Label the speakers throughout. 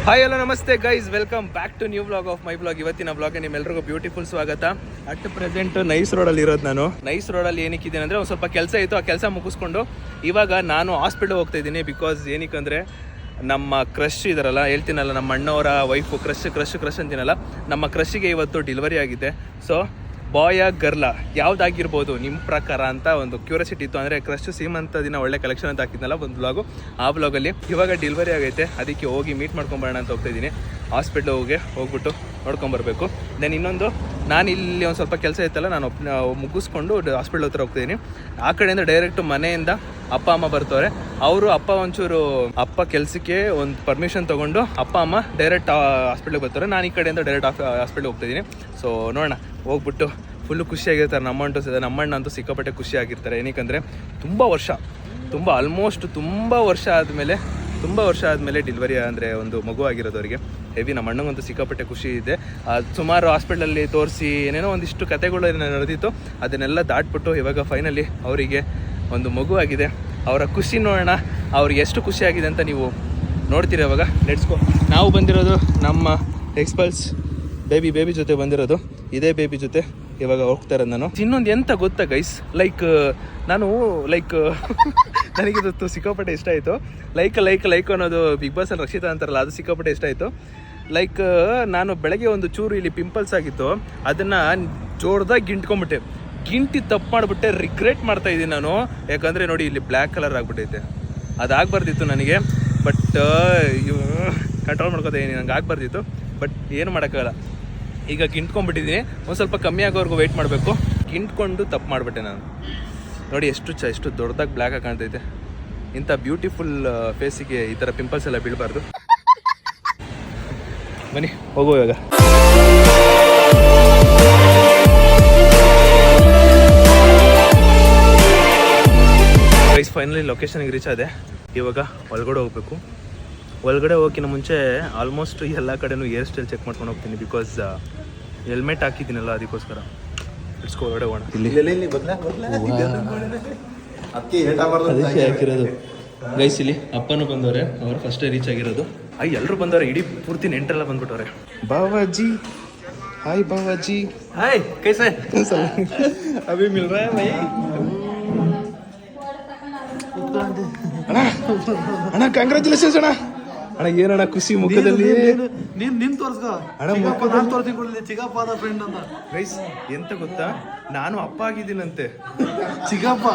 Speaker 1: Hi hello ನಮಸ್ತೆ guys, welcome back to new vlog of my vlog. ಇವತ್ತಿನ vlog ನಿಮ್ಮೆಲ್ಲರಿಗೂ beautiful ಸ್ವಾಗತ. At present nice ರೋಡಲ್ಲಿ ಇರೋದು ನಾನು. ನೈಸ್ ರೋಡಲ್ಲಿ ಏನಕ್ಕಿದ್ದೇನೆ ಅಂದರೆ ಒಂದು ಸ್ವಲ್ಪ ಕೆಲಸ ಇತ್ತು, ಆ ಕೆಲಸ ಮುಗಿಸ್ಕೊಂಡು ಇವಾಗ ನಾನು ಹಾಸ್ಪಿಟಲ್ ಹೋಗ್ತಾ ಇದ್ದೀನಿ. ಬಿಕಾಸ್ ಏನಕ್ಕಂದರೆ ನಮ್ಮ ಕ್ರಶ್ ಇದಾರಲ್ಲ, ಹೇಳ್ತೀನಲ್ಲ ನಮ್ಮ ಅಣ್ಣವರ ವೈಫು ಕ್ರಶ್ ಅಂತೀನಲ್ಲ, ನಮ್ಮ ಕ್ರಶ್ಗೆ ಇವತ್ತು ಡೆಲಿವರಿ ಆಗಿದೆ. ಸೊ ಬಾಯ ಗರ್ಲ ಯಾವುದಾಗಿರ್ಬೋದು ನಿಮ್ಮ ಪ್ರಕಾರ ಅಂತ ಒಂದು ಕ್ಯೂರಿಯಾಸಿಟಿ ಇತ್ತು. ಅಂದರೆ ಕ್ರಶ್ ಸೀಮಂತ ದಿನ ಒಳ್ಳೆ ಕಲೆಕ್ಷನ್ ಅಂತ ಹಾಕಿದ್ನಲ್ಲ ಒಂದು ವ್ಲಾಗು, ಆ ವ್ಲಾಗಲ್ಲಿ ಇವಾಗ ಡೆಲಿವರಿ ಆಗೈತೆ. ಅದಕ್ಕೆ ಹೋಗಿ ಮೀಟ್ ಮಾಡ್ಕೊಂಬರೋಣ ಅಂತ ಹೋಗ್ತಾಯಿದ್ದೀನಿ. ಹಾಸ್ಪಿಟ್ಲಿಗೆ ಹೋಗ್ಬಿಟ್ಟು ನೋಡ್ಕೊಂಬರ್ಬೇಕು. ದೆನ್ ಇನ್ನೊಂದು, ನಾನು ಇಲ್ಲಿ ಒಂದು ಸ್ವಲ್ಪ ಕೆಲಸ ಇತ್ತಲ್ಲ, ನಾನು ಮುಗಿಸ್ಕೊಂಡು ಹಾಸ್ಪಿಟ್ಲ್ ಹತ್ರ ಹೋಗ್ತಾಯಿದ್ದೀನಿ. ಆ ಕಡೆಯಿಂದ ಡೈರೆಕ್ಟ್ ಮನೆಯಿಂದ ಅಪ್ಪ ಅಮ್ಮ ಬರ್ತವ್ರೆ. ಅವರು ಅಪ್ಪ ಕೆಲಸಕ್ಕೆ ಒಂದು ಪರ್ಮಿಷನ್ ತೊಗೊಂಡು ಅಪ್ಪ ಅಮ್ಮ ಡೈರೆಕ್ಟ್ ಹಾಸ್ಪಿಟ್ಲಿಗೆ ಬರ್ತಾರೆ. ನಾನು ಈ ಕಡೆಯಿಂದ ಡೈರೆಕ್ಟ್ ಹಾಸ್ಪಿಟ್ಲಿಗೆ ಹೋಗ್ತಾಯಿದ್ದೀನಿ. ಸೊ ನೋಡೋಣ, ಹೋಗ್ಬಿಟ್ಟು ಫುಲ್ಲು ಖುಷಿಯಾಗಿರ್ತಾರೆ. ನಮ್ಮಣ್ಣ ಅಂತೂ ಸಿಕ್ಕಾಪಟ್ಟೆ ಖುಷಿಯಾಗಿರ್ತಾರೆ. ಏನಕ್ಕಂದರೆ ಆಲ್ಮೋಸ್ಟ್ ತುಂಬ ವರ್ಷ ಆದಮೇಲೆ ಡೆಲಿವರಿ ಅಂದರೆ ಒಂದು ಮಗು ಆಗಿರೋದವ್ರಿಗೆ ಹೆವಿ. ನಮ್ಮ ಅಣ್ಣಂಗಂತೂ ಸಿಕ್ಕಾಪಟ್ಟೆ ಖುಷಿ ಇದೆ. ಸುಮಾರು ಹಾಸ್ಪಿಟ್ಲಲ್ಲಿ ತೋರಿಸಿ ಏನೇನೋ ಒಂದಿಷ್ಟು ಕತೆಗಳು ನಡೆದಿತ್ತು, ಅದನ್ನೆಲ್ಲ ದಾಟ್ಬಿಟ್ಟು ಇವಾಗ ಫೈನಲಿ ಅವರಿಗೆ ಒಂದು ಮಗು ಆಗಿದೆ. ಅವರ ಖುಷಿ ನೋಡೋಣ, ಅವ್ರಿಗೆ ಎಷ್ಟು ಖುಷಿಯಾಗಿದೆ ಅಂತ ನೀವು ನೋಡ್ತೀರಿ. ಇವಾಗ ಲೆಟ್ಸ್ಕೋ. ನಾವು ಬಂದಿರೋದು ನಮ್ಮ ಎಕ್ಸ್ಪಲ್ಸ್ ಬೇಬಿ ಜೊತೆ ಬಂದಿರೋದು. ಇದೇ ಬೇಬಿ ಜೊತೆ ಇವಾಗ ಹೋಗ್ತಾ ಇರೋದು ನಾನು. ಇನ್ನೊಂದು ಎಂತ ಗೊತ್ತಾ ಗೈಸ್, ನಾನು ನನಗಿದು ಸಿಕ್ಕಾಪಟ್ಟೆ ಇಷ್ಟ ಆಯಿತು. ಲೈಕ್ ಅನ್ನೋದು ಬಿಗ್ ಬಾಸಲ್ಲಿ ರಕ್ಷಿತಾ ಅಂತಾರಲ್ಲ, ಅದು ಸಿಕ್ಕಾಪಟ್ಟೆ ಇಷ್ಟ ಆಯಿತು. ನಾನು ಬೆಳಗ್ಗೆ ಒಂದು ಚೂರು ಇಲ್ಲಿ ಪಿಂಪಲ್ಸ್ ಆಗಿತ್ತು, ಅದನ್ನು ಜೋರ್ದಾಗಿ ಗಿಂಟಿ ತಪ್ಪು ಮಾಡಿಬಿಟ್ಟೆ. ರಿಗ್ರೆಟ್ ಮಾಡ್ತಾ ಇದ್ದೀನಿ ನಾನು. ಯಾಕಂದರೆ ನೋಡಿ, ಇಲ್ಲಿ ಬ್ಲ್ಯಾಕ್ ಕಲರ್ ಆಗಿಬಿಟ್ಟೈತೆ. ಅದಾಗಬಾರ್ದಿತ್ತು ನನಗೆ, ಬಟ್ ಕಂಟ್ರೋಲ್ ಮಾಡ್ಕೋತಾ ಇದ್ದೀನಿ. ನಂಗೆ ಆಗಬಾರ್ದಿತ್ತು, ಬಟ್ ಏನು ಮಾಡೋಕ್ಕಾಗಲ್ಲ. ಈಗ ಗಿಂಟ್ಕೊಂಡ್ಬಿಟ್ಟಿದ್ದೀನಿ. ಒಂದು ಸ್ವಲ್ಪ ಕಮ್ಮಿ ಆಗೋವರೆಗೂ ವೆಯ್ಟ್ ಮಾಡಬೇಕು. ಗಿಂಟ್ಕೊಂಡು ತಪ್ಪು ಮಾಡಿಬಿಟ್ಟೆ ನಾನು. ನೋಡಿ ಎಷ್ಟು ದೊಡ್ಡದಾಗಿ ಬ್ಲ್ಯಾಕ್ ಆಗಿ ಕಾಣ್ತೈತೆ. ಇಂಥ ಬ್ಯೂಟಿಫುಲ್ ಫೇಸಿಗೆ ಈ ಥರ ಪಿಂಪಲ್ಸ್ ಎಲ್ಲ ಬೀಳಬಾರ್ದು. ಬನ್ನಿ ಹೋಗೋ ಇವಾಗ. ಗೈಸ್ ಫೈನಲಿ ಲೊಕೇಶನ್ಗೆ ರೀಚ್ ಆದೆ. ಇವಾಗ ಒಳಗಡೆ ಹೋಗಬೇಕು. ಒಳಗಡೆ ಹೋಗೋಕ್ಕಿಂತ ಮುಂಚೆ ಆಲ್ಮೋಸ್ಟ್ ಎಲ್ಲ ಕಡೆನೂ ಹೇರ್ ಸ್ಟೈಲ್ ಚೆಕ್ ಮಾಡ್ಕೊಂಡು ಹೋಗ್ತೀನಿ. ಬಿಕಾಸ್ ಹೆಲ್ಮೆಟ್ ಹಾಕಿದ್ದೀನಲ್ಲ, ಅದಕ್ಕೋಸ್ಕರ. ಇಟ್ಸ್ಕೊ ಹೊರಗಡೆ ಹೋಗೋಣ. ಅದಕ್ಕೆ ಹಾಕಿರೋದು ಗೈಸ್. ಇಲ್ಲಿ ಅಪ್ಪನೂ ಬಂದವ್ರೆ, ಅವರು ಫಸ್ಟೇ ರೀಚ್ ಆಗಿರೋದು. ಎಲ್ಲರೂ ಬಂದವ್ರೆ, ಇಡೀ ಪೂರ್ತಿ ನೆಂಟರೆಲ್ಲ ಬಂದ್ಬಿಟ್ಟವ್ರೆ. ಬಾವಾಜಿ ಹಾಯ್, ಬಾವಾಜಿ ಹಾಯ್, ಕೈಸೆ ಅಭಿ ಮಿಲ್ ರಹಾ ಹೈ ಭೈ. ಅಣ್ಣ ಕಂಗ್ರ್ಯಾಚುಲೇಷನ್ಸ್ ಅಣ್ಣ. ಅಣ್ಣ ಏನಣ್ಣ ಖುಷಿ ಮುಖದಲ್ಲಿ.
Speaker 2: ನೀನ್ ತೋರ್ಸ್ಕೊ ಅಣ್ಣ, ನಾನು ತೋರಿಸಿಕೊಳ್ಳಿ ಚಿಗಪ್ಪ ಫ್ರೆಂಡ್ ಅಂತ.
Speaker 1: ಗೈಸ್ ಎಂತ ಗೊತ್ತಾ, ನಾನು ಅಪ್ಪ ಆಗಿದ್ದೀನಂತೆ.
Speaker 2: ಚಿಗಪ್ಪ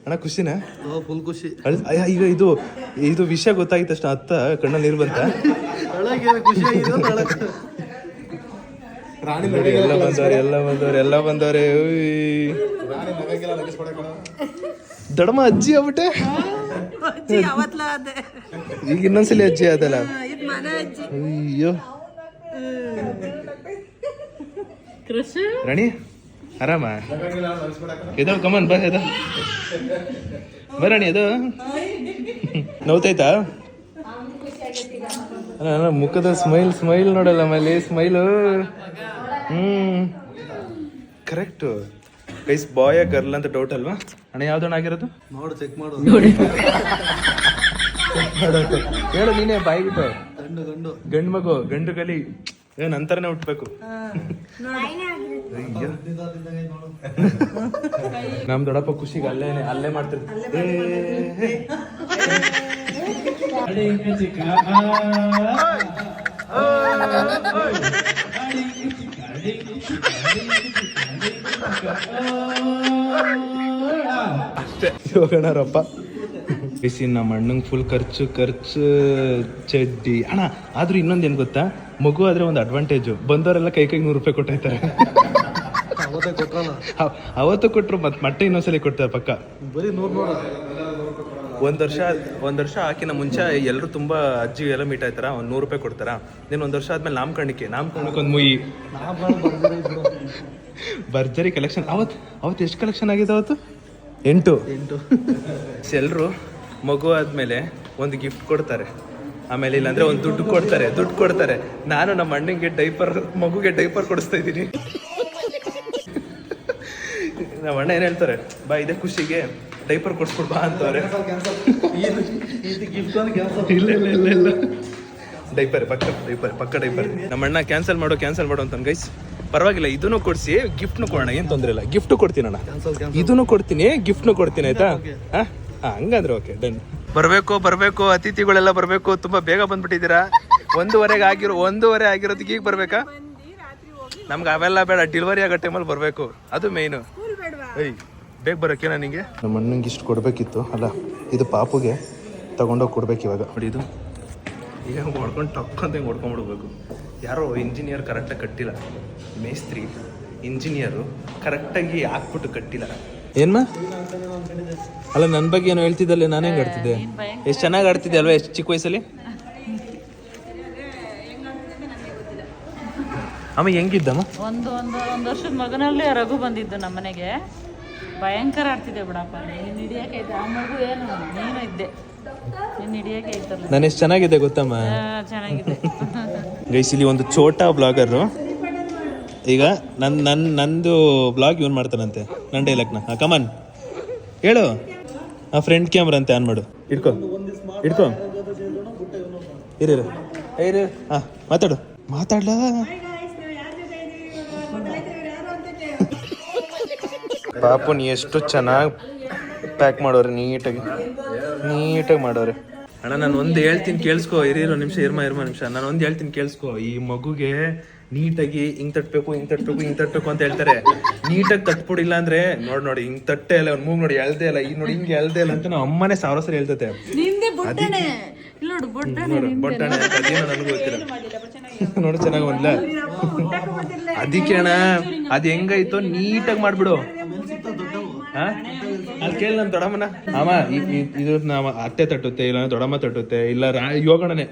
Speaker 1: ಅಣ್ಣ ಖುಷಿನಾ?
Speaker 2: ಫುಲ್ ಖುಷಿ.
Speaker 1: ಈಗ ಇದು ವಿಷಯ ಗೊತ್ತಾಗಿತ್ತು ಅಷ್ಟ ಅತ್ತ ಕಣ್ಣಲ್ಲಿ ನೀರು ಬಂತ. ಎಲ್ಲ ಬಂದವ್ರೆ. ದೊಡ್ಡಮ್ಮ ಅಜ್ಜಿ ಆಗ್ಬಿಟ್ಟೆ. ಈಗ ಇನ್ನೊಂದ್ಸಲಿ ಅಜ್ಜಿ ಆದಲ್ಲ. ಅಯ್ಯೋ ರಾಣಿ ಆರಾಮ? ಎದೋ ಕಮನ್ ಬಾ, ರಾಣಿ ಎದೋ. ನೋವ್ತೈತಾ? ಮುಖದ ಸ್ಮೈಲ್ ನೋಡಲ್ಲ ಆಮೇಲೆ ಸ್ಮೈಲು. Correct guys. ಬಾಯ ಗರ್ಲ್ ಅಂತ ಡೌಟ್ ಅಲ್ವಾ ಅಣ್ಣ? ಯಾವ್ದಣ್ಣ ಆಗಿರೋದು?
Speaker 2: ನೋಡು, ಚೆಕ್ ಮಾಡು.
Speaker 1: ಹೇಳು ನೀನೇ ಬಾಯ್ಬಿಟ್ಟು. ಗಂಡು ಮಗು, ಗಂಡು ಕಲಿ ನಂತರನೇ ಹುಟ್ಬೇಕು. ನಮ್ ದೊಡ್ಡಪ್ಪ ಖುಷಿಗೆ ಅಲ್ಲೇ ಮಾಡ್ತಿರ್ತೀವಿ. ಅಷ್ಟೇ ಹೋಗೋಣರಪ್ಪ. ಬಿಸಿ ನಮ್ಮ ಅಣ್ಣಂಗೆ ಫುಲ್ ಖರ್ಚು ಚಡ್ಡಿ. ಅಣ್ಣ ಆದ್ರೂ ಇನ್ನೊಂದೇನು ಗೊತ್ತಾ, ಮಗು ಆದ್ರೆ ಒಂದು ಅಡ್ವಾಂಟೇಜು, ಬಂದವರೆಲ್ಲ ಕೈ $100 ಕೊಟ್ಟಾಯ್ತಾರೆ. ಅವತ್ತು ಕೊಟ್ರು, ಮತ್ತೆ ಇನ್ನೊಂದ್ಸಲಿ ಕೊಡ್ತಾರೆ ಪಕ್ಕ.
Speaker 2: ಬರೀ 100.
Speaker 1: ಒಂದು ವರ್ಷ ಹಾಕಿನ ಮುಂಚೆ ಎಲ್ಲರೂ ತುಂಬ ಅಜ್ಜಿ ಎಲ್ಲ ಮೀಟ್ ಆಯ್ತಾರ, ಒಂದು $100 ಕೊಡ್ತಾರ. ನೀನು ಒಂದು ವರ್ಷ ಆದ್ಮೇಲೆ ನಾಮಕರಣಕ್ಕೆ ಒಂದು ಮುಯಿ ಭರ್ಜರಿ ಕಲೆಕ್ಷನ್. ಅವತ್ತು ಎಷ್ಟು ಕಲೆಕ್ಷನ್ ಆಗಿದೆ? ಅವತ್ತು 8. ಎಲ್ಲರೂ ಮಗು ಆದಮೇಲೆ ಒಂದು ಗಿಫ್ಟ್ ಕೊಡ್ತಾರೆ, ಆಮೇಲೆ ಇಲ್ಲಾಂದರೆ ಒಂದು ದುಡ್ಡು ಕೊಡ್ತಾರೆ. ನಾನು ನಮ್ಮ ಅಣ್ಣಂಗೆ ಮಗುಗೆ ಡೈಪರ್ ಕೊಡಿಸ್ತಾ ಇದ್ದೀನಿ. ನಮ್ಮ ಅಣ್ಣ ಏನು ಹೇಳ್ತಾರೆ, ಬಾ ಇದೇ ಖುಷಿಗೆ ಡೈಪರ್ ಕೊಡ್ಸ್ಕೊಡ್ ಬಾ ಅಂತವ್ರೆ.
Speaker 2: ಗಿಫ್ಟ್
Speaker 1: ಇಲ್ಲ ಡೈಪರ್ ಪಕ್ಕ ಡೈಪರ್. ನಮ್ಮ ಅಣ್ಣ ಕ್ಯಾನ್ಸಲ್ ಮಾಡು ಅಂತ ಗೈಸ್. ಪರವಾಗಿಲ್ಲ, ಇದನ್ನು ಕೊಡ್ಸಿ, ಗಿಫ್ಟ್ನು ಕೊಡೋಣ, ಏನ್ ತೊಂದ್ರೆ ಇಲ್ಲ. ಗಿಫ್ಟ್ ಕೊಡ್ತೀನಿ ಅಣ್ಣ, ಇದನ್ನು ಕೊಡ್ತೀನಿ, ಗಿಫ್ಟ್ನು ಕೊಡ್ತೀನಿ, ಆಯ್ತಾ? ಹಂಗಂದ್ರೆ ಓಕೆ, ಡನ್. ಬರ್ಬೇಕು ಅತಿಥಿಗಳೆಲ್ಲ ಬರ್ಬೇಕು. ತುಂಬಾ ಬೇಗ ಬಂದ್ಬಿಟ್ಟಿದ್ದೀರಾ. 1:15 ಆಗಿರೋದಕ್ಕೆ ಈಗ ಬರ್ಬೇಕಾ? ನಮ್ಗೆ ಅವೆಲ್ಲ ಬೇಡ, ಡೆಲಿವರಿ ಆಗೋ ಟೈಮಲ್ಲಿ ಬರಬೇಕು, ಅದು ಮೇಯ್ನು. ಏಯ್ ಬೇಗ ಬರೋಕೆ ನನಗೆ. ನಮ್ಮ ಅಣ್ಣಂಗೆ ಇಷ್ಟು ಕೊಡಬೇಕಿತ್ತು ಅಲ್ಲ, ಇದು ಪಾಪುಗೆ ತಗೊಂಡೋಗಿ ಕೊಡ್ಬೇಕು ಇವಾಗ. ನೋಡಿ ಇದು ಈಗ ಹೊಡ್ಕೊಂಡು ಟಕ್ಕಂತ ಹಿಂಗೆ ಹೊಡ್ಕೊಂಡ್ಬಿಡ್ಬೇಕು. ಯಾರೋ ಇಂಜಿನಿಯರ್ ಕರೆಕ್ಟಾಗಿ ಕಟ್ಟಿಲ್ಲ, ಮೇಸ್ತ್ರಿ ಇಂಜಿನಿಯರು ಕರೆಕ್ಟಾಗಿ ಹಾಕ್ಬಿಟ್ಟು ಕಟ್ಟಿಲ್ಲ. ಏನ್ಮಾ ಅಲ್ಲ, ನನ್ನ ಬಗ್ಗೆ ಏನೋ ಹೇಳ್ತಿದ್ದಲ್ಲೇ, ನಾನು ಹೆಂಗೆ ಆಡ್ತಿದ್ದೆ? ಎಷ್ಟು ಚೆನ್ನಾಗಿ ಆಡ್ತಿದ್ದೆ ಅಲ್ವಾ ಎಷ್ಟು ಚಿಕ್ಕ ವಯಸ್ಸಲ್ಲಿ? ಅಮ್ಮ ಹೆಂಗಿದ್ದಮ್ಮ?
Speaker 3: ಒಂದು ವರ್ಷದ ಮಗನಲ್ಲಿ ರಘು ಬಂದಿದ್ದು ನಮ್ಮ ಮನೆಗೆ. ಭಯಂಕರ ಆಡ್ತಿದ್ದೆ ಬಿಡಪ್ಪ. ನೀನು ಹಿಡಿಯಕ್ಕೆ ಇದ್ದೆ, ಆ ಮಗು ಏನು ನೀನು ಇದ್ದೆ, ನೀನು ಹಿಡಿಯಕ್ಕೆ ಇದ್ದಲ್ಲ.
Speaker 1: ನಾನು ಎಷ್ಟು ಚೆನ್ನಾಗಿದೆ ಗೊತ್ತಮ್ಮ?
Speaker 3: ಚೆನ್ನಾಗಿದೆ
Speaker 1: ಗೈಸ್. ಇಲ್ಲಿ ಒಂದು ಛೋಟಾ ಬ್ಲಾಗರು ಈಗ ನಂದು ಬ್ಲಾಗ್ ಇವನು ಮಾಡ್ತಾನಂತೆ, ನನ್ನ ಡೈಲಾಗ್ನ. ಕಮನ್ ಹೇಳು. ಆ ಫ್ರಂಟ್ ಕ್ಯಾಮ್ರಾ ಅಂತೆ, ಆನ್ ಮಾಡು. ಇಟ್ಕೋ ಇರು. ಹಾಂ ಮಾತಾಡ್ಲಾ? ಪಾಪುನ್ ಎಷ್ಟು ಚೆನ್ನಾಗಿ ಪ್ಯಾಕ್ ಮಾಡೋರೆ, ನೀಟಾಗಿ ಮಾಡೋರೆ. ಅಣ್ಣ ನಾನು ಒಂದು ಹೇಳ್ತೀನಿ ಕೇಳಿಸ್ಕೊ. ಇರೋ ನಿಮಿಷ, ಇರ್ಮ ನಿಮಿಷ. ನಾನು ಒಂದು ಹೇಳ್ತೀನಿ ಕೇಳಿಸ್ಕೊ. ಈ ಮಗುಗೆ ನೀಟಾಗಿ ಹಿಂಗ್ ತಟ್ಬೇಕು ಅಂತ ಹೇಳ್ತಾರೆ. ನೀಟಾಗಿ ತಟ್ಬಿಡಿಲ್ಲ ಅಂದ್ರೆ ನೋಡಿ ಹಿಂಗ್ ತಟ್ಟೆ ಇಲ್ಲ, ಅವ್ನು ಮೂಗ್ ನೋಡಿ ಎಳ್ದೇ ಇಲ್ಲ, ಈಗ ನೋಡಿ ಹಿಂಗೆ ಎಳ್ದೇ ಇಲ್ಲ ಅಂತ ನಾವು ಅಮ್ಮನೇ 1000 ಸರಿ ಹೇಳ್ತತೆ. ಬೊಟ್ಟಣೆ ಅದೇನೋ ನನಗೂ ಗೊತ್ತಿಲ್ಲ. ನೋಡಿ ಚೆನ್ನಾಗಿ ಬಂದ್ಲ. ಅದಕ್ಕೆ ಅಣ್ಣ ಅದು ಹೆಂಗಾಯ್ತು ನೀಟಾಗಿ ಮಾಡ್ಬಿಡು. ಅಲ್ಲಿ ಕೇಳಿ ನನ್ನ ದೊಡ್ಡಮ್ಮನ, ಅಮ್ಮ ಇದು ನಮ್ಮ ಅತ್ತೆ ತಟ್ಟುತ್ತೆ, ಇಲ್ಲ ದೊಡ್ಡಮ್ಮ ತಟ್ಟುತ್ತೆ, ಇಲ್ಲ ಯೋಗಣನೆ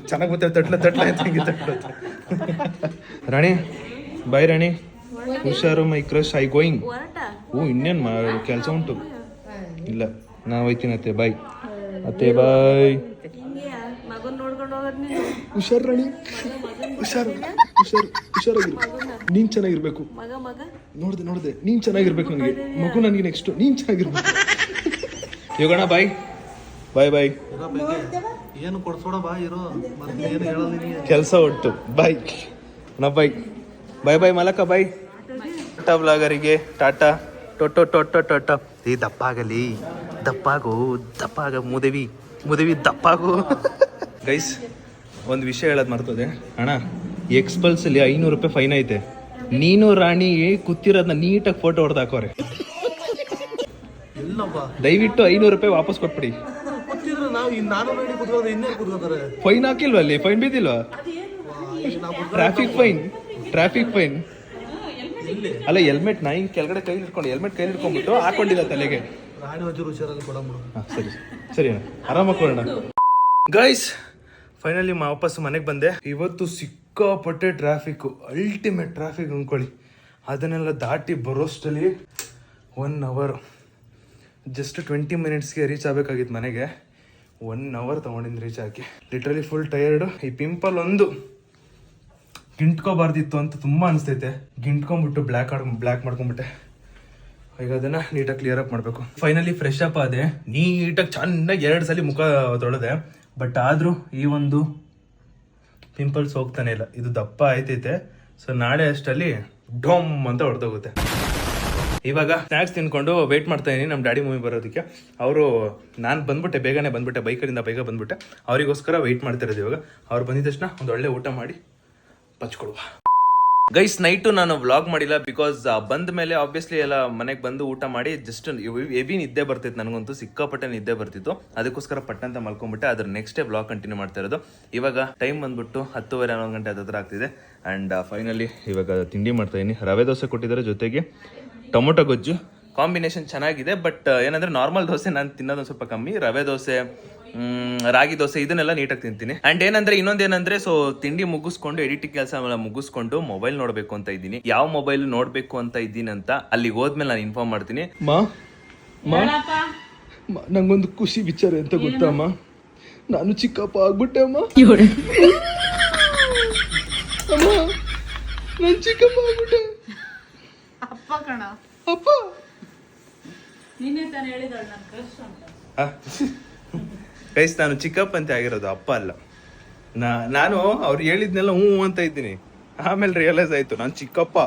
Speaker 1: ಚೆನ್ನಾಗಿ ಗೊತ್ತೇ ತಟ್ಲ ಅಂತ ಹಿಂಗೆ ತಟ್ಟುತ್ತೆ. ರಾಣಿ ಬಾಯ್ ರಾಣಿ, ಹುಷಾರು, ಮೈ ಕ್ರಶ್, ಐ ಗೋಯಿಂಗ್. ಇನ್ನೇನು ಕೆಲಸ ಉಂಟು. ಇಲ್ಲ ನಾವು ಹೋಯ್ತೀನಿ ಅತ್ತೆ, ಬಾಯ್ ಅತ್ತೆ, ಬಾಯ್. ಹುಷಾರು ರಾಣಿ, ಹುಷಾರಾಗಿರು. ನೀನ್ ಚೆನ್ನಾಗಿರ್ಬೇಕು. ನೋಡ್ದೆ ನೀನ್ ಚೆನ್ನಾಗಿರ್ಬೇಕು. ನನಗೆ ಮಗು, ನನಗೆ ನೆಕ್ಸ್ಟ್ ನೀನ್ ಚೆನ್ನಾಗಿರ್ಬೇಕು. ಯೋಗಣ ಬಾಯ್.
Speaker 2: ಏನು ಕೊಡ್ಸೋಡ ಬಾ ಇರೋ, ಏನು ಹೇಳೋದು
Speaker 1: ಕೆಲಸ ಒಟ್ಟು. ಬಾಯ್ ಬಾಯ್ ಮಲಕ ಬಾಯ್. ಟಾಟಾ ಬ್ಲಾಗರಿಗೆ ಟಾಟಾ. ಟೊಟ್ಟೊ ಈ ದಪ್ಪಾಗಲಿ, ದಪ್ಪಾಗ ಮುದೇವಿ ದಪ್ಪಾಗು. ಗೈಸ್ ಒಂದು ವಿಷಯ ಹೇಳೋದು ಮರ್ತದೆ ಅಣ್ಣ. ಎಕ್ಸ್ಪಲ್ಸ್ ಅಲ್ಲಿ 500 ರೂಪಾಯಿ ಫೈನ್ ಐತೆ. ನೀನು ರಾಣಿ ಕೂತಿರೋದನ್ನ ನೀಟಾಗಿ ಫೋಟೋ ಹೊಡೆದು ಹಾಕೋರೆ. ದಯವಿಟ್ಟು 500 ರೂಪಾಯಿ ವಾಪಸ್ ಕೊಟ್ಬಿಡಿ. ಫೈನ್ ಹಾಕಿಲ್ವ ಅಲ್ಲಿ? ಫೈನ್ ಬಿದ್ದಿಲ್ವಾ? ಟ್ರಾಫಿಕ್ ಫೈನ್ ಅಲ್ಲ. ಹೆಲ್ಮೆಟ್ ನಾ ಹಿಂಗೆ ಕೆಳಗಡೆ ಕೈ ಹಿಡ್ಕೊಂಡ್ಬಿಟ್ಟು ಹಾಕೊಂಡಿಲ್ಲ ತಲೆಗೆ. ಸರಿ ಅಣ್ಣ, ಆರಾಮಾಗಿ ಕೊಡೋಣ. ಗೈಸ್ ಫೈನಲಿ ವಾಪಸ್ ಮನೆಗೆ ಬಂದೆ. ಇವತ್ತು ಸಿಕ್ಕಾಪಟ್ಟೆ ಟ್ರಾಫಿಕ್ಕು, ಅಲ್ಟಿಮೇಟ್ ಟ್ರಾಫಿಕ್ ಅಂದ್ಕೊಳ್ಳಿ. ಅದನ್ನೆಲ್ಲ ದಾಟಿ ಬರೋಷ್ಟಲ್ಲಿ 1 ಅವರ್, ಜಸ್ಟ್ 20 ಮಿನಿಟ್ಸ್ಗೆ ರೀಚ್ ಆಗಬೇಕಾಗಿತ್ತು ಮನೆಗೆ. 1 ಅವರ್ ತೊಗೊಂಡಿದ್ದು ರೀಚ್ ಆಗಿ. Literally full tired. ಈ ಪಿಂಪಲ್ ಒಂದು ಗಿಂಟ್ಕೋಬಾರ್ದಿತ್ತು ಅಂತ ತುಂಬ ಅನಿಸ್ತೈತೆ. ಗಿಂಟ್ಕೊಂಡ್ಬಿಟ್ಟು ಬ್ಲ್ಯಾಕ್ ಮಾಡ್ಕೊಂಡ್ಬಿಟ್ಟೆ. ಈಗ ಅದನ್ನ ನೀಟಾಗಿ ಕ್ಲಿಯರ್ ಅಪ್ ಮಾಡಬೇಕು. ಫೈನಲಿ ಫ್ರೆಶ್ ಅಪ್ ಆದೆ, ನೀಟಾಗಿ ಚೆನ್ನಾಗಿ 2 ಸಲ ಮುಖ ತೊಳೆದೆ. ಬಟ್ ಆದರೂ ಈ ಒಂದು ಪಿಂಪಲ್ಸ್ ಹೋಗ್ತಾನೆ ಇಲ್ಲ. ಇದು ದಪ್ಪ ಆಯ್ತೈತೆ. ಸೊ ನಾಳೆ ಅಷ್ಟಲ್ಲಿ ಡೋಮ್ ಅಂತ ಹೊಡೆದೋಗುತ್ತೆ. ಇವಾಗ ಸ್ನ್ಯಾಕ್ಸ್ ತಿನ್ಕೊಂಡು ವೆಯ್ಟ್ ಮಾಡ್ತಾ ಇದೀನಿ ನಮ್ಮ ಡ್ಯಾಡಿ ಮೂವಿ ಬರೋದಕ್ಕೆ. ಅವರು ನಾನು ಬೇಗನೆ ಬಂದ್ಬಿಟ್ಟೆ, ಬೈಕರಿಂದ ಬೇಗ ಬಂದ್ಬಿಟ್ಟೆ. ಅವರಿಗೋಸ್ಕರ ವೆಯ್ಟ್ ಮಾಡ್ತಿರೋದು. ಇವಾಗ ಅವ್ರು ಬಂದಿದ ತಕ್ಷಣ ಒಂದು ಒಳ್ಳೆ ಊಟ ಮಾಡಿ ಪಚ್ಕೊಡುವ. ಗೈಸ್ ನೈಟು ನಾನು ವ್ಲಾಗ್ ಮಾಡಿಲ್ಲ, ಬಿಕಾಸ್ ಬಂದ ಮೇಲೆ ಆಬ್ವಿಯಸ್ಲಿ ಎಲ್ಲ ಮನೆಗೆ ಬಂದು ಊಟ ಮಾಡಿ ಜಸ್ಟ್ ಹೆವಿ ನಿದ್ದೆ ಬರ್ತಿತ್ತು. ನನಗಂತೂ ಸಿಕ್ಕಾಪಟ್ಟೆ ನಿದ್ದೆ ಬರ್ತಿತ್ತು. ಅದಕ್ಕೋಸ್ಕರ ಪಟ್ಟಂತ ಮಲ್ಕೊಂಡ್ಬಿಟ್ಟೆ. ಅದ್ರ ನೆಕ್ಸ್ಟ್ ಡೇ ವ್ಲಾಗ್ ಕಂಟಿನ್ಯೂ ಮಾಡ್ತಾ ಇರೋದು. ಇವಾಗ ಟೈಮ್ ಬಂದ್ಬಿಟ್ಟು 10:30-11 ಗಂಟೆ ಹತ್ರ ಆಗ್ತಿದೆ. ಆ್ಯಂಡ್ ಫೈನಲಿ ಇವಾಗ ತಿಂಡಿ ಮಾಡ್ತಾ ಇದೀನಿ. ರವೆ ದೋಸೆ ಕೊಟ್ಟಿದ್ದಾರೆ, ಜೊತೆಗೆ ಟೊಮೊಟೊ ಗೊಜ್ಜು. ಕಾಂಬಿನೇಷನ್ ಚೆನ್ನಾಗಿದೆ. ಬಟ್ ಏನಂದ್ರೆ ನಾರ್ಮಲ್ ದೋಸೆ ನಾನು ತಿನ್ನೋದೊಂದು ಸ್ವಲ್ಪ ಕಮ್ಮಿ. ರವೆ ದೋಸೆ, ರಾಗಿ ದೋಸೆ ಇದನ್ನೆಲ್ಲ ನೀಟಾಗಿ ತಿಂತೀನಿ. ಅಂಡ್ ಏನಂದ್ರೆ ಇನ್ನೊಂದೇನಂದ್ರೆ, ಸೊ ತಿಂಡಿ ಮುಗಿಸ್ಕೊಂಡು ಎಡಿಟಿಂಗ್ ಕೆಲಸ ಮುಗಿಸ್ಕೊಂಡು ಮೊಬೈಲ್ ನೋಡ್ಬೇಕು ಅಂತ ಇದ್ದೀನಿ. ಯಾವ ಮೊಬೈಲ್ ನೋಡ್ಬೇಕು ಅಂತ ಇದ್ದೀನಿ ಅಂತ ಅಲ್ಲಿಗೆ ಹೋದ್ಮೇಲೆ ನಾನು ಇನ್ಫಾರ್ಮ್ ಮಾಡ್ತೀನಿ. ನಂಗೊಂದು ಖುಷಿ ವಿಚಾರ ಅಂತ ಗೊತ್ತಮ್ಮ, ನಾನು ಚಿಕ್ಕಪ್ಪ ಆಗ್ಬಿಟ್ಟೆ ಅಮ್ಮ. ನಾನು ಚಿಕ್ಕಪ್ಪ ಆಗ್ಬಿಟ್ಟೆ.
Speaker 3: ಅಪ್ಪ ಕಣ,
Speaker 1: ಅಪ್ಪ
Speaker 3: ನೀನೇ ತಾನು ಹೇಳಿದಳು ನನ್ನ ಕ್ರಶ್ ಅಂತ.
Speaker 1: ಗೈಸ್ ನಾನು ಚಿಕ್ಕಪ್ಪ ಅಂತ ಆಗಿರೋದು, ಅಪ್ಪ ಅಲ್ಲ. ನಾನು ಅವ್ರು ಹೇಳಿದ್ನೆಲ್ಲ ಹ್ಞೂ ಅಂತ ಇದ್ದೀನಿ. ಆಮೇಲೆ ರಿಯಲೈಸ್ ಆಯ್ತು ನಾನು ಚಿಕ್ಕಪ್ಪ,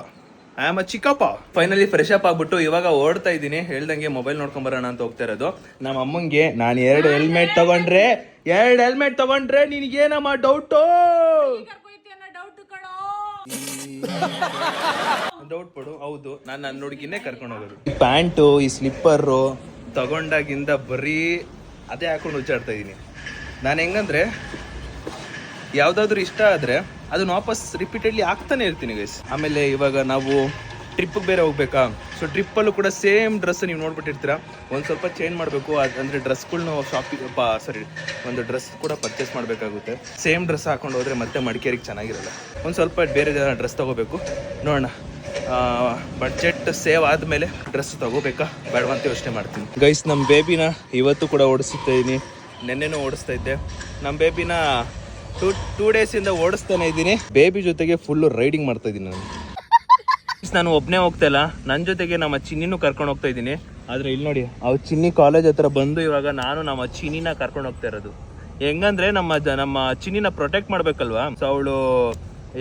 Speaker 1: ಐ ಆಮ್ ಅ ಚಿಕ್ಕಪ್ಪ. ಫೈನಲಿ ಫ್ರೆಶ್ ಅಪ್ ಆಗ್ಬಿಟ್ಟು ಇವಾಗ ಓಡ್ತಾ ಇದ್ದೀನಿ. ಹೇಳ್ದಂಗೆ ಮೊಬೈಲ್ ನೋಡ್ಕೊಂಡ್ ಬರೋಣ ಅಂತ ಹೋಗ್ತಾ ಇರೋದು. ನಮ್ಮ ಅಮ್ಮಂಗೆ ನಾನು 2 ಹೆಲ್ಮೆಟ್ ತಗೊಂಡ್ರೆ ನಿನಗೇನಮ್ಮ ಡೌಟು? ಡೌಟ್ ಪಡು. ಹೌದು, ನಾನು ನನ್ನ ಹುಡುಗಿನೇ ಕರ್ಕೊಂಡು ಹೋಗೋದು. ಪ್ಯಾಂಟು, ಈ ಸ್ಲಿಪ್ಪರು ತಗೊಂಡಾಗಿಂದ ಬರೀ ಅದೇ ಹಾಕೊಂಡು ಹುಚ್ಚಾಡ್ತಾ ಇದ್ದೀನಿ. ನಾನು ಹೆಂಗಂದ್ರೆ ಯಾವುದಾದ್ರೂ ಇಷ್ಟ ಆದರೆ ಅದನ್ನ ವಾಪಸ್ ರಿಪೀಟೆಡ್ಲಿ ಹಾಕ್ತಾನೆ ಇರ್ತೀನಿ ಗೈಸ್. ಆಮೇಲೆ ಇವಾಗ ನಾವು ಟ್ರಿಪ್ಪಿಗೆ ಬೇರೆ ಹೋಗ್ಬೇಕಾ, ಸೊ ಟ್ರಿಪ್ಪಲ್ಲೂ ಕೂಡ ಸೇಮ್ ಡ್ರೆಸ್ ನೀವು ನೋಡ್ಬಿಟ್ಟಿರ್ತೀರ. ಒಂದು ಸ್ವಲ್ಪ ಚೇಂಜ್ ಮಾಡಬೇಕು, ಅಂದರೆ ಡ್ರೆಸ್ಗಳ್ನ ಒಂದು ಡ್ರೆಸ್ ಕೂಡ ಪರ್ಚೇಸ್ ಮಾಡಬೇಕಾಗುತ್ತೆ. ಸೇಮ್ ಡ್ರೆಸ್ ಹಾಕೊಂಡು ಹೋದರೆ ಮತ್ತೆ ಮಡಿಕೇರಿಗೆ ಚೆನ್ನಾಗಿರಲ್ಲ. ಒಂದು ಸ್ವಲ್ಪ ಬೇರೆ ಡ್ರೆಸ್ ತೊಗೋಬೇಕು, ನೋಡೋಣ. ಬಡ್ಜೆಟ್ ಸೇವ್ ಆದಮೇಲೆ ಡ್ರೆಸ್ ತೊಗೋಬೇಕಾ ಬೇಡವಾ ಅಂತ ಯೋಚನೆ ಮಾಡ್ತೀನಿ ಗೈಸ್. ನಮ್ಮ ಬೇಬಿನ ಇವತ್ತು ಕೂಡ ಓಡಿಸ್ತಾ ಇದ್ದೀನಿ, ನೆನ್ನೆನೂ ಓಡಿಸ್ತಾ ಇದ್ದೆ. ನಮ್ಮ ಬೇಬಿನ ಟೂ ಡೇಸಿಂದ ಓಡಿಸ್ತಾನೆ ಇದ್ದೀನಿ. ಬೇಬಿ ಜೊತೆಗೆ ಫುಲ್ಲು ರೈಡಿಂಗ್ ಮಾಡ್ತಾ ಇದ್ದೀನಿ ನಾನು ಒಬ್ಬನೇ ಹೋಗ್ತಾ ಇಲ್ಲ, ನನ್ನ ಜೊತೆಗೆ ನಮ್ಮ ಚಿನ್ನಿನೂ ಕರ್ಕೊಂಡು ಹೋಗ್ತಾ ಇದ್ದೀನಿ. ಆದರೆ ಇಲ್ಲಿ ನೋಡಿ, ಅವ್ರು ಚಿನ್ನಿ ಕಾಲೇಜ್ ಹತ್ರ ಬಂದು ಇವಾಗ ನಾನು ನಮ್ಮ ಚಿನ್ನಿನ ಕರ್ಕೊಂಡು ಹೋಗ್ತಾ ಇರೋದು. ಹೆಂಗಂದ್ರೆ ನಮ್ಮ ಚಿನ್ನಿನ ಪ್ರೊಟೆಕ್ಟ್ ಮಾಡ್ಬೇಕಲ್ವಾ. ಸೊ ಅವಳು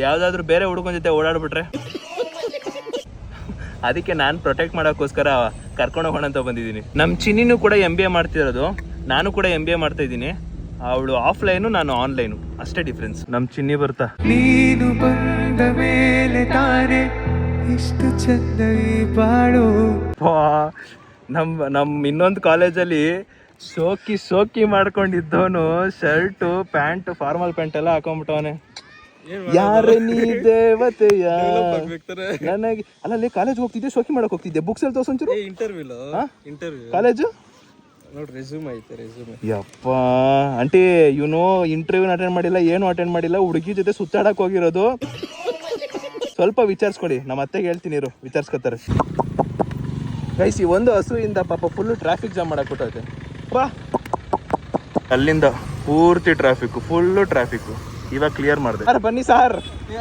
Speaker 1: ಯಾವುದಾದ್ರೂ ಬೇರೆ ಹುಡುಗನ ಜೊತೆ ಓಡಾಡ್ಬಿಟ್ರೆ ಅದಕ್ಕೆ ನಾನು ಪ್ರೊಟೆಕ್ಟ್ ಮಾಡೋಕ್ಕೋಸ್ಕರ ಕರ್ಕೊಂಡು ಹೋಗೋಣ ಅಂತ ಬಂದಿದ್ದೀನಿ. ನಮ್ಮ ಚಿನ್ನಿನೂ ಕೂಡ MBA ಮಾಡ್ತಿರೋದು, ನಾನು ಕೂಡ MBA ಮಾಡ್ತಾ ಇದ್ದೀನಿ. ಅವಳು ಆಫ್ಲೈನು, ನಾನು ಆನ್ಲೈನು, ಅಷ್ಟೇ ಡಿಫ್ರೆನ್ಸ್. ನಮ್ಮ ಚಿನ್ನಿ ಬರ್ತಾ ನೀನು ಬಂದ ಮೇಲೆ ತಾನೆ ಇಷ್ಟು ಚಂದ ಬಾಳು. ನಮ್ಮ ಇನ್ನೊಂದು ಕಾಲೇಜಲ್ಲಿ ಶೋಕಿ ಮಾಡ್ಕೊಂಡಿದ್ದವನು ಶರ್ಟು ಪ್ಯಾಂಟ್, ಫಾರ್ಮಲ್ ಪ್ಯಾಂಟ್ ಎಲ್ಲ ಹಾಕೊಂಡ್ಬಿಟ್ಟವನೆ. ಯಾರ ನೀ ದೇವತೆಯ ನನಗೆ ಅಲ್ಲಲ್ಲಿ ಕಾಲೇಜ್ ಹೋಗ್ತಿದ್ದೆ, ಶೋಕಿ ಮಾಡಕ್ ಹೋಗ್ತಿದ್ದೆ. ಬುಕ್ಸ್ ಅಲ್ಲಿ ತೋರ್ಸೊಂಚೂರು. ಇಂಟರ್ವ್ಯೂ ಕಾಲೇಜು ನೋಡ್ರಿ, ರೆಸ್ಯೂಮ್ ಐತೆ. ಯಪ್ಪ ಆಂಟಿ, ಇಂಟರ್ವ್ಯೂ ಅಟೆಂಡ್ ಮಾಡಿಲ್ಲ, ಏನು ಅಟೆಂಡ್ ಮಾಡಿಲ್ಲ, ಹುಡುಗಿ ಜೊತೆ ಸುತ್ತಾಡಕ್ ಹೋಗಿರೋದು. ಸ್ವಲ್ಪ ವಿಚಾರಿಸ್ಕೊಡಿ, ನಮ್ಮ ಅತ್ತೆಗೆ ಹೇಳ್ತೀನಿ ಇರು, ವಿಚಾರಿಸ್ಕೊತಾರೆ ಗೈಸ್. ಈ ಒಂದು ಹಸುವಿಂದ ಪಾಪ ಫುಲ್ಲು ಟ್ರಾಫಿಕ್ ಜಾಮ್ ಮಾಡಕ್ ಕೊಟ್ಟೈತೆ. ಬಾ, ಅಲ್ಲಿಂದ ಪೂರ್ತಿ ಫುಲ್ಲು ಟ್ರಾಫಿಕ್. ಇವಾಗ ಕ್ಲಿಯರ್ ಮಾಡಿದೆ. ಸರ್ ಬನ್ನಿ ಸರ್,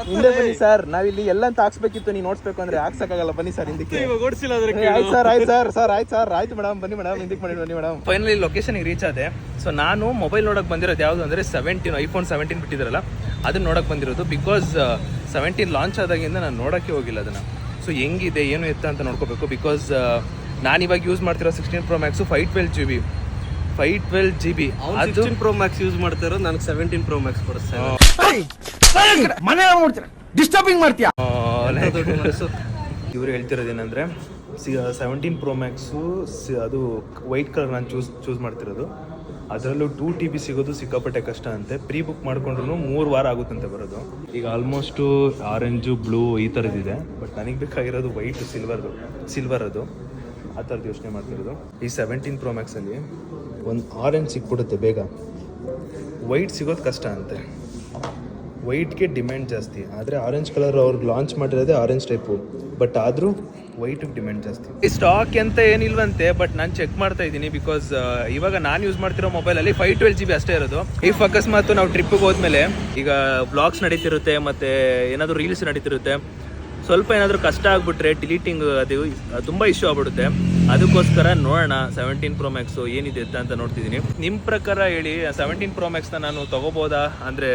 Speaker 1: ಹಿಂದೆ ಬನ್ನಿ ಸರ್. ನಾವಿಲ್ಲಿ ಎಲ್ಲ ಅಂತ ಹಾಕ್ಸ್ಬೇಕಿತ್ತು, ನೀವು ನೋಡ್ಸ್ಬೇಕು ಅಂದ್ರೆ ಹಾಕ್ಸಕ್ಕಾಗಲ್ಲ. ಬನ್ನಿ ಸರ್ ಹಿಂದಕ್ಕೆ. ಆಯ್ತು ಮೇಡಮ್, ಬನ್ನಿ ಮೇಡಮ್, ಹಿಂದಕ್ಕೆ ಬನ್ನಿ ಮೇಡಮ್. ಫೈನಲಿ ಲೊಕೇಶನ್ಗೆ ರೀಚ್ ಆದೆ. ಸೊ ನಾನು ಮೊಬೈಲ್ ನೋಡಕ್ ಬಂದಿರೋದು ಯಾವುದು ಅಂದ್ರೆ ಐಫೋನ್ 17 ಬಿಟ್ಟಿದ್ರಲ್ಲ, ಅದನ್ನ ನೋಡಕ್ ಬಂದಿರೋದು. ಬಿಕಾಸ್ 17 ಲಾಂಚ್ ಆದಾಗಿಂದ ನಾನು ನೋಡೋಕ್ಕೆ ಹೋಗಿಲ್ಲ ಅದನ್ನ. ಸೊ ಹೆಂಗಿದೆ ಏನು ಎತ್ತ ಅಂತ ನೋಡ್ಕೋಬೇಕು. ಬಿಕಾಸ್ ನಾನು ಇವಾಗ ಯೂಸ್ ಮಾಡ್ತಿರೋ 16 Pro Max 512 GB.
Speaker 2: 16 Pro Max use ಮಾಡ್ತಾರೋ, ನನಗೆ 17 Pro Max ಬರುತ್ತೆ. ಡಿಸ್ಟರ್ಬಿಂಗ್ ಮಾಡ್ತೀಯಾ?
Speaker 1: ಇವ್ರು ಹೇಳ್ತಿರೋದೇನೆಂದರೆ 17 Pro Max ಅದು ವೈಟ್ ಕಲರ್ ನಾನು ಚೂಸ್ ಮಾಡ್ತಿರೋದು. ಅದರಲ್ಲೂ 2 TB ಸಿಗೋದು ಸಿಕ್ಕಾಪಟ್ಟೆ ಕಷ್ಟ ಅಂತೆ. ಪ್ರೀ ಬುಕ್ ಮಾಡ್ಕೊಂಡ್ರು 3 ವಾರ ಆಗುತ್ತಂತೆ ಬರೋದು. ಈಗ ಆಲ್ಮೋಸ್ಟು ಆರೆಂಜು, ಬ್ಲೂ ಈ ಥರದ್ದಿದೆ. ಬಟ್ ನನಗೆ ಬೇಕಾಗಿರೋದು ವೈಟ್, ಸಿಲ್ವರ್ ಅದು, ಆ ಥರದ್ದು ಯೋಚನೆ ಮಾಡ್ತಿರೋದು. ಈ 17 Pro Maxಲ್ಲಿ ಒಂದು ಆರೆಂಜ್ ಸಿಕ್ಬಿಡುತ್ತೆ ಬೇಗ, ವೈಟ್ ಸಿಗೋದು ಕಷ್ಟ ಅಂತೆ. ವೈಟ್ಗೆ ಡಿಮ್ಯಾಂಡ್ ಜಾಸ್ತಿ, ಆದರೆ ಆರೆಂಜ್ ಕಲರ್ ಅವ್ರು ಲಾಂಚ್ ಮಾಡಿರೋದೇ ಆರೆಂಜ್ ಟೈಪು, ಬಟ್ ಆದರೂ ವೈಟಿಗೆ ಡಿಮ್ಯಾಂಡ್ ಜಾಸ್ತಿ. ಈ ಸ್ಟಾಕ್ ಅಂತ ಏನಿಲ್ವಂತೆ, ಬಟ್ ನಾನು ಚೆಕ್ ಮಾಡ್ತಾ ಇದ್ದೀನಿ. ಬಿಕಾಸ್ ಇವಾಗ ನಾನು ಯೂಸ್ ಮಾಡ್ತಿರೋ ಮೊಬೈಲಲ್ಲಿ 512 GB ಅಷ್ಟೇ ಇರೋದು. ಇಫ್ ಅಕಸ್ಮಾತ್ ನಾವು ಟ್ರಿಪ್ಪಿಗೆ ಹೋದ್ಮೇಲೆ ಈಗ ವ್ಲಾಗ್ಸ್ ನಡೀತಿರುತ್ತೆ, ಮತ್ತು ಏನಾದರೂ ರೀಲ್ಸ್ ನಡೀತಿರುತ್ತೆ, ಸ್ವಲ್ಪ ಏನಾದರೂ ಕಷ್ಟ ಆಗಿಬಿಟ್ರೆ ಡಿಲೀಟಿಂಗ್ ಅದು ತುಂಬ ಇಶ್ಯೂ ಆಗ್ಬಿಡುತ್ತೆ. ಅದಕ್ಕೋಸ್ಕರ ನೋಡೋಣ 17 Pro Max ಏನಿದೆ ಅಂತ ನೋಡ್ತಿದ್ದೀನಿ. ನಿಮ್ಮ ಪ್ರಕಾರ ಹೇಳಿ, 17 Pro Maxನ ನಾನು ತೊಗೋಬೋದಾ, ಅಂದರೆ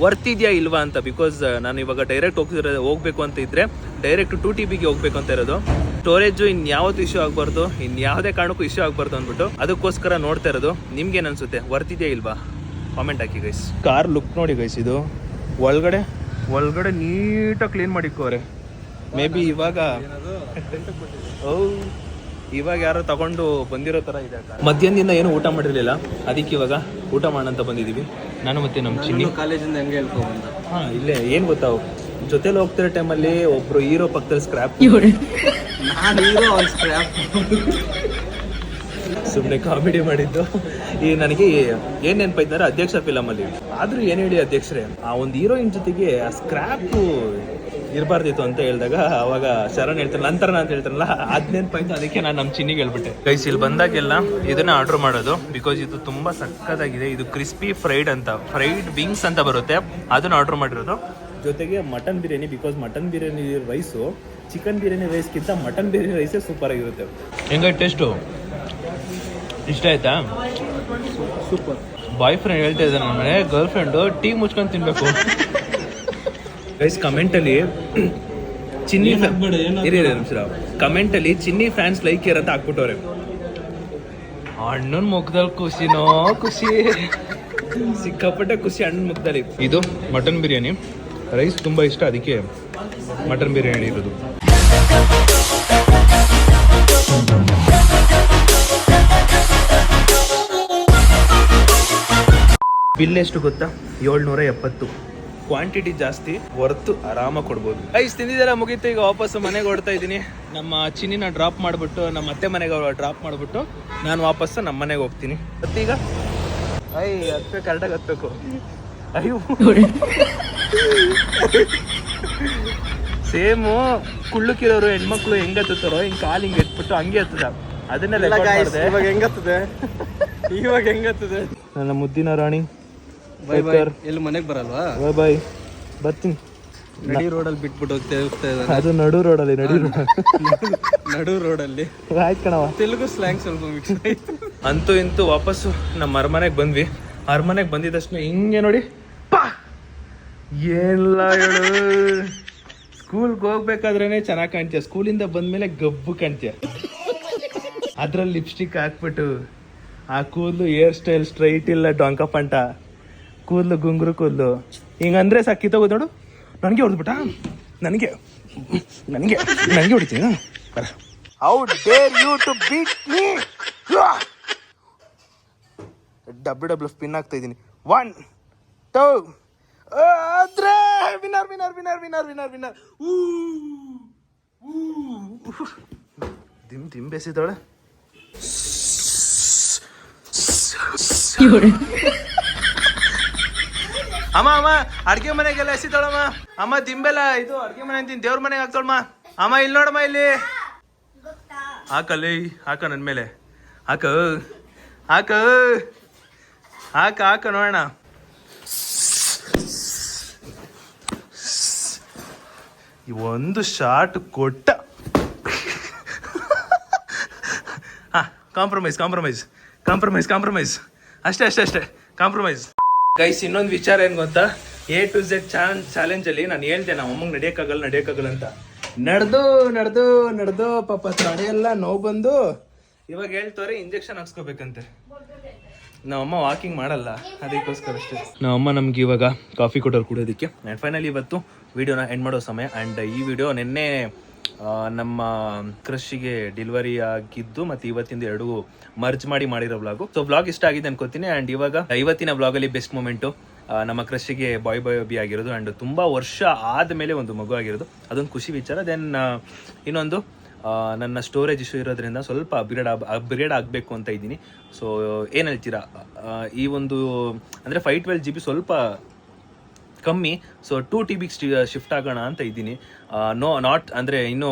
Speaker 1: ವರ್ತ್ ಇದೆಯಾ ಇಲ್ವಾ ಅಂತ. ಬಿಕಾಸ್ ನಾನು ಇವಾಗ ಡೈರೆಕ್ಟ್ ಹೋಗ್ಬೇಕು ಅಂತ ಇದ್ದರೆ ಡೈರೆಕ್ಟ್ 2 TBಗೆ ಹೋಗ್ಬೇಕು ಅಂತ ಇರೋದು. ಸ್ಟೋರೇಜು ಇನ್ಯಾವತ್ತೂ ಇಶ್ಯೂ ಆಗಬಾರ್ದು, ಇನ್ಯಾವುದೇ ಕಾರಣಕ್ಕೂ ಇಶ್ಯೂ ಆಗಬಾರ್ದು ಅಂದ್ಬಿಟ್ಟು ಅದಕ್ಕೋಸ್ಕರ ನೋಡ್ತಾ ಇರೋದು. ನಿಮ್ಗೇನು ಅನಿಸುತ್ತೆ, ವರ್ತ್ ಇದೆಯಾ ಇಲ್ವಾ? ಕಾಮೆಂಟ್ ಹಾಕಿ ಗೈಸ್. ಕಾರ್ ಲುಕ್ ನೋಡಿ ಗೈಸ್, ಇದು ಒಳಗಡೆ ನೀಟಾಗಿ ಕ್ಲೀನ್ ಮಾಡಿಕೋರೆ. ಮೇ ಬಿ ಇವಾಗ ಯಾರೋ ತಗೊಂಡು ಬಂದಿರೋ ಥರ ಇದೆ. ಮಧ್ಯಾಹ್ನದಿಂದ ಏನು ಊಟ ಮಾಡಿರಲಿಲ್ಲ, ಅದಕ್ಕೆ ಇವಾಗ ಊಟ ಮಾಡೋಣ ಅಂತ ಬಂದಿದ್ದೀವಿ. ನಾನು ಮತ್ತೆ ನಮ್ಮ ಚಿನ್ನಿ
Speaker 2: ಕಾಲೇಜಿಂದ ಹೆಂಗೆ ಹೇಳ್ಕೊಂಡ್ಬಂದ.
Speaker 1: ಇಲ್ಲೇ ಏನು ಗೊತ್ತಾ, ಜೊತೆಲಿ ಹೋಗ್ತಿರೋ ಟೈಮಲ್ಲಿ ಒಬ್ರು ಹೀರೋ ಪಕ್ಕದಲ್ಲಿ ಸ್ಕ್ರ್ಯಾಪ್,
Speaker 2: ನಾನು ಹೀರೋ ಅವ್ನು ಸ್ಕ್ರ್ಯಾಪ್.
Speaker 1: ಸುಮ್ಮನೆ ಕಾಮಿಡಿ ಮಾಡಿದ್ದು. ಈ ನನಗೆ ಏನು ನೆನಪಾಯ್ತಾರೆ ಅಧ್ಯಕ್ಷ ಫಿಲಮಲ್ಲಿ. ಆದರೂ ಏನು ಹೇಳಿ ಅಧ್ಯಕ್ಷರೇ, ಆ ಒಂದು ಹೀರೋಯಿನ್ ಜೊತೆಗೆ ಆ ಸ್ಕ್ರ್ಯಾಪು ಇರಬಾರ್ದಿತ್ತು ಅಂತ ಹೇಳಿದಾಗ ಅವಾಗ ಶರಣ್ ಹೇಳ್ತಾರೆ ನಂತರ ಅಂತ ಹೇಳ್ತಾರಲ್ಲ, ಅದ್ ನೆನಪಾಯ್ತು. ಅದಕ್ಕೆ ನಾನು ನಮ್ಮ ಚಿನ್ನಿಗೆ ಹೇಳ್ಬಿಟ್ಟೆ. ಗೈಸ್, ಇಲ್ಲಿ ಬಂದಾಗೆಲ್ಲ ಇದನ್ನ ಆರ್ಡರ್ ಮಾಡೋದು. ಬಿಕಾಸ್ ಇದು ತುಂಬ ಸಕ್ಕತ್ತಾಗಿದೆ. ಇದು ಕ್ರಿಸ್ಪಿ ಫ್ರೈಡ್ ವಿಂಗ್ಸ್ ಅಂತ ಬರುತ್ತೆ, ಅದನ್ನ ಆರ್ಡರ್ ಮಾಡಿರೋದು. ಜೊತೆಗೆ mutton biryani. Because mutton biryani rice chicken biryani ರೈಸ್ಗಿಂತ ಮಟನ್ ಬಿರಿಯಾನಿ ರೈಸೇ ಸೂಪರ್ ಆಗಿರುತ್ತೆ. ಹೆಂಗ ಟೇಸ್ಟು ಇಷ್ಟ ಆಯ್ತಾ?
Speaker 2: ಸೂಪರ್.
Speaker 1: ಬಾಯ್ ಫ್ರೆಂಡ್ ಹೇಳ್ತಾ ಇದ್ದಾರೆ ನನ್ನ ಮನೆ ಗರ್ಲ್ ಫ್ರೆಂಡು ಟೀ ಮುಚ್ಕೊಂಡು ತಿನ್ಬೇಕು. ಗೈಸ್ ಕಮೆಂಟಲ್ಲಿ ಚಿನ್ನಿ ಕಮೆಂಟಲ್ಲಿ ಚಿನ್ನಿ ಫ್ಯಾನ್ಸ್ ಲೈಕ್ ಇರಂತ ಹಾಕ್ಬಿಟ್ಟವ್ರೆ. ಅಣ್ಣನ ಮುಖದಲ್ಲಿ ಖುಷಿನೋ ಖುಷಿ, ಸಿಕ್ಕಾಪಟ್ಟೆ ಖುಷಿ ಅಣ್ಣನ ಮುಖದಲ್ಲಿ. ಇದು ಮಟನ್ ಬಿರಿಯಾನಿ, ರೈಸ್ ತುಂಬ ಇಷ್ಟ, ಅದಕ್ಕೆ ಮಟನ್ ಬಿರಿಯಾನಿ ಇರೋದು. ಬಿಲ್ ಎಷ್ಟು ಗೊತ್ತಾ? 770. ಕ್ವಾಂಟಿಟಿ ಜಾಸ್ತಿ, ಹೊರ್ತು ಆರಾಮಾಗಿ ಕೊಡ್ಬೋದು. ಐಸ್ ತಿಂದಿದ್ದೆಲ್ಲ ಮುಗೀತು, ಈಗ ವಾಪಸ್ ಮನೆಗೆ ಹೊಡ್ತಾ ಇದ್ದೀನಿ. ನಮ್ಮ ಚಿನ್ನಿನ ಡ್ರಾಪ್ ಮಾಡಿಬಿಟ್ಟು ನಮ್ಮ ಅತ್ತೆ ಮನೆಗೆ ಡ್ರಾಪ್ ಮಾಡಿಬಿಟ್ಟು ನಾನು ವಾಪಸ್ಸು ನಮ್ಮ ಮನೆಗೆ ಹೋಗ್ತೀನಿ. ಮತ್ತೀಗ ಹತ್ಬೇಕು, ಕರೆಕ್ಟಾಗಿ ಹತ್ಬೇಕು. ಅಯ್ಯೋ ಸೇಮು ಕುಳ್ಳಕ್ಕಿರೋರು ಹೆಣ್ಮಕ್ಳು ಹೆಂಗೆ ಹತ್ತುತ್ತಾರೋ ಹಿಂಗೆ ಕಾಲು ಹಿಂಗೆ ಎತ್ಬಿಟ್ಟು ಹಂಗೆ ಹತ್ತದ. ಅದನ್ನೆಲ್ಲ
Speaker 2: ಇವಾಗ ಹೆಂಗತ್ತದೆ ಇವಾಗ ಹೆಂಗತ್ತದೆ
Speaker 1: ನನ್ನ ಮುದ್ದಿನ ರಾಣಿ.
Speaker 2: Bye bye. ಎಲ್ಲಿ ಮನೆಗೆ ಬರಲ್ವಾ?
Speaker 1: ಬಾಯ್ ಬಾಯ್, ಬರ್ತೀನಿ.
Speaker 2: ನಡಿ ರೋಡಲ್ಲಿ ಬಿಟ್ಬಿಟ್ಟು ಹೋಗ್ತಾ ಇದ್ದಾರೆ.
Speaker 1: ಅದು ನಡು ರೋಡಲ್ಲಿ,
Speaker 2: ನಡು ರೋಡಲ್ಲಿ.
Speaker 1: ಆಯ್ತು ಕಣವ,
Speaker 2: ತೆಲುಗು ಸ್ಲ್ಯಾಂಗ್ ಸ್ವಲ್ಪ ಮಿಕ್ಸ್ ಆಯ್ತು.
Speaker 1: ಅಂತೂ ಇಂತೂ ವಾಪಸ್ಸು ನಮ್ಮ ಅರಮನೆಗೆ ಬಂದ್ವಿ. ಅರಮನೆಗೆ ಬಂದಿದ ತಕ್ಷಣ ಹಿಂಗೆ ನೋಡಿ ಪಾ ಎಲ್ಲ ಹೇಳು. ಸ್ಕೂಲ್ಗೆ ಹೋಗ್ಬೇಕಾದ್ರೇನೆ ಚೆನ್ನಾಗಿ ಕಾಣ್ತೀಯ, ಸ್ಕೂಲಿಂದ ಬಂದ್ಮೇಲೆ ಗಬ್ಬು ಕಾಣ್ತೀಯ. ಅದ್ರಲ್ಲಿ ಲಿಪ್ಸ್ಟಿಕ್ ಹಾಕ್ಬಿಟ್ಟು ಆ ಕೂದಲು ಹೇರ್ ಸ್ಟೈಲ್ ಸ್ಟ್ರೈಟ್ ಇಲ್ಲ, ಡೊಂಕ ಪಂಟ ಕೂದಲು, ಗುಂಗುರು ಕೂದಲು ಹಿಂಗಂದ್ರೆ ಸಾಕಿತ್ತೋಗೋದು ನೋಡು. ನನಗೆ ಹೊಡೆದ್ಬಿಟ್ಟ, ನನಗೆ ನನಗೆ ನನಗೆ ಹೊಡಿತೀನಿ. How dare you to beat me. W spin ಆಗ್ತಾ ಇದ್ದೀನಿ. 1 2 ಆದ್ರೆ winner winner winner winner winner winner. ದಿಮ್ ಬೇಸಿದವಳೆ. ಅಮ್ಮ ಅಮ್ಮ ಅಡ್ಗೆ ಮನೆಗೆಲ್ಲ ಎಸಿತಾಳಮ್ಮ. ಅಮ್ಮ ದಿಂಬೆಲ್ಲ ಇದು ಅಡ್ಗೆ ಮನೆ ಅಂತೀನಿ, ದೇವ್ರ ಮನೆಗೆ ಹಾಕ್ತಾಳಮ್ಮ. ಅಮ್ಮ ಇಲ್ಲಿ ನೋಡಮ್ಮ, ಇಲ್ಲಿ ಹಾಕಲ್ಲಿ ಹಾಕ, ನನ್ನ ಮೇಲೆ ಹಾಕ ಹಾಕ ಹಾಕ ಹಾಕ ನೋಡೋಣ. ಒಂದು ಶಾಟ್ ಕೊಟ್ಟ. ಕಾಂಪ್ರಮೈಸ್ ಕಾಂಪ್ರಮೈಸ್ ಕಾಂಪ್ರಮೈಸ್ ಕಾಂಪ್ರಮೈಸ್ ಅಷ್ಟೇ ಅಷ್ಟೇ ಅಷ್ಟೇ ಕಾಂಪ್ರಮೈಸ್. ಗೈಸ್ ಇನ್ನೊಂದು ವಿಚಾರ ಏನು ಗೊತ್ತಾ? A to Z ಚಾಲೆಂಜಲ್ಲಿ ನಾನು ಹೇಳ್ದೆ ನಮ್ಮ ಅಮ್ಮಂಗೆ ನಡೆಯೋಕ್ಕಾಗಲ್ಲ ಅಂತ. ನಡೆದು ಪಾಪ ತಡೆಯೆಲ್ಲ ನೋವು ಬಂದು ಇವಾಗ ಹೇಳ್ತವ್ರೆ ಇಂಜೆಕ್ಷನ್ ಹಾಕ್ಸ್ಕೋಬೇಕಂತೆ. ನಮ್ಮಮ್ಮ ವಾಕಿಂಗ್ ಮಾಡಲ್ಲ, ಅದಕ್ಕೋಸ್ಕರ ಅಷ್ಟೇ. ನಮ್ಮಮ್ಮ ನಮ್ಗೆ ಇವಾಗ ಕಾಫಿ ಕೊಟ್ಟವ್ರು ಕುಡಿಯೋದಕ್ಕೆ. ಆ್ಯಂಡ್ ಫೈನಲಿ ಇವತ್ತು ವಿಡಿಯೋನ ಎಂಡ್ ಮಾಡೋ ಸಮಯ. ಆ್ಯಂಡ್ ಈ ವಿಡಿಯೋ ನಿನ್ನೆ ನಮ್ಮ ಕ್ರಶ್ಗೆ ಡೆಲಿವರಿ ಆಗಿದ್ದು ಮತ್ತು ಇವತ್ತಿಂದ ಎರಡು ಮರ್ಜ್ ಮಾಡಿರೋ ವ್ಲಾಗು. ಸೊ ವ್ಲಾಗ್ ಇಷ್ಟ ಆಗಿದೆ ಅನ್ಕೋತೀನಿ. ಆ್ಯಂಡ್ ಇವಾಗ ಇವತ್ತಿನ ವ್ಲಾಗಲ್ಲಿ ಬೆಸ್ಟ್ ಮೂಮೆಂಟು ನಮ್ಮ ಕ್ರಶ್ಗೆ ಬಾಯ್ ಬೇಬಿ ಆಗಿರೋದು. ಆ್ಯಂಡ್ ತುಂಬ ವರ್ಷ ಆದಮೇಲೆ ಒಂದು ಮಗು ಆಗಿರೋದು, ಅದೊಂದು ಖುಷಿ ವಿಚಾರ. ದೆನ್ ಇನ್ನೊಂದು ನನ್ನ ಸ್ಟೋರೇಜ್ ಇಶ್ಯೂ ಇರೋದ್ರಿಂದ ಸ್ವಲ್ಪ ಅಪ್ಗ್ರೇಡ್ ಆಗಬೇಕು ಅಂತ ಇದ್ದೀನಿ. ಸೊ ಏನು ಹೇಳ್ತೀರಾ, ಈ ಒಂದು ಅಂದರೆ 512 GB ಸ್ವಲ್ಪ ಕಮ್ಮಿ. ಸೊ 2 TB ಶಿಫ್ಟ್ ಆಗೋಣ ಅಂತ ಇದ್ದೀನಿ. ನಾಟ್ ಅಂದರೆ ಇನ್ನೂ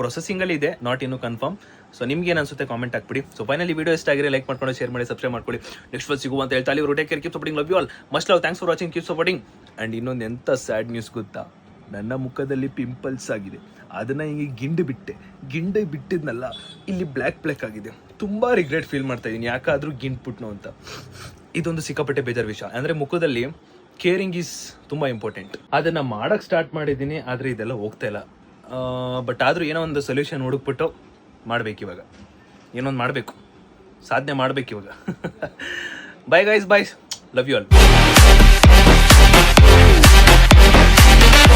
Speaker 1: ಪ್ರೊಸೆಸಿಂಗಲ್ಲಿ ಇದೆ, ನಾಟ್ ಇನ್ನೂ ಕನ್ಫರ್ಮ್. ಸೊ ನಿಮ್ಗೆ ಏನು ಅನ್ಸುತ್ತೆ ಕಾಮೆಂಟ್ ಹಾಕ್ಬಿಡಿ. ಸೊ ಫೈನಲಿ ವಿಡಿಯೋ ಇಷ್ಟ ಆಗಿರೋ ಲೈಕ್ ಮಾಡ್ಕೊಂಡು ಶೇರ್ ಮಾಡಿ ಸಬ್ಸ್ಕ್ರೈಬ್ ಮಾಡ್ಕೊಳ್ಳಿ. ನೆಕ್ಸ್ಟ್ ವಲ್ ಸಿಗುವ ಅಂತ ಹೇಳ್ತಾ ಅಲ್ಲಿ take care, keep supporting, love you all, must love, thanks for watching, keep supporting. And ಇನ್ನೊಂದು ಎಂಥ ಸ್ಯಾಡ್ ನ್ಯೂಸ್ ಗೊತ್ತಾ? ನನ್ನ ಮುಖದಲ್ಲಿ ಪಿಂಪಲ್ಸ್ ಆಗಿದೆ, ಅದನ್ನು ಹಿಂಗೆ ಗಿಂಡು ಬಿಟ್ಟಿದ್ನಲ್ಲ, ಇಲ್ಲಿ ಬ್ಲ್ಯಾಕ್ ಆಗಿದೆ. ತುಂಬ ರಿಗ್ರೆಟ್ ಫೀಲ್ ಮಾಡ್ತಾ ಇದ್ದೀನಿ, ಯಾಕಾದರೂ ಗಿಂಡ್ಬಿಟ್ನೋ ಅಂತ. ಇದೊಂದು ಸಿಕ್ಕಾಪಟ್ಟೆ ಬೇಜಾರು ವಿಷಯ. ಅಂದರೆ ಮುಖದಲ್ಲಿ ಕೇರಿಂಗ್ ಈಸ್ ತುಂಬ ಇಂಪಾರ್ಟೆಂಟ್. ಅದನ್ನು ಮಾಡೋಕ್ಕೆ ಸ್ಟಾರ್ಟ್ ಮಾಡಿದ್ದೀನಿ, ಆದರೆ ಇದೆಲ್ಲ ಹೋಗ್ತಾ ಇಲ್ಲ. ಬಟ್ ಆದರೂ ಏನೋ ಒಂದು ಸೊಲ್ಯೂಷನ್ ಹುಡುಕ್ಬಿಟ್ಟು ಮಾಡಬೇಕು. ಇವಾಗ ಏನೊಂದು ಮಾಡಬೇಕು, ಸಾಧನೆ ಮಾಡಬೇಕು ಇವಾಗ. Bye guys, bye, love you all.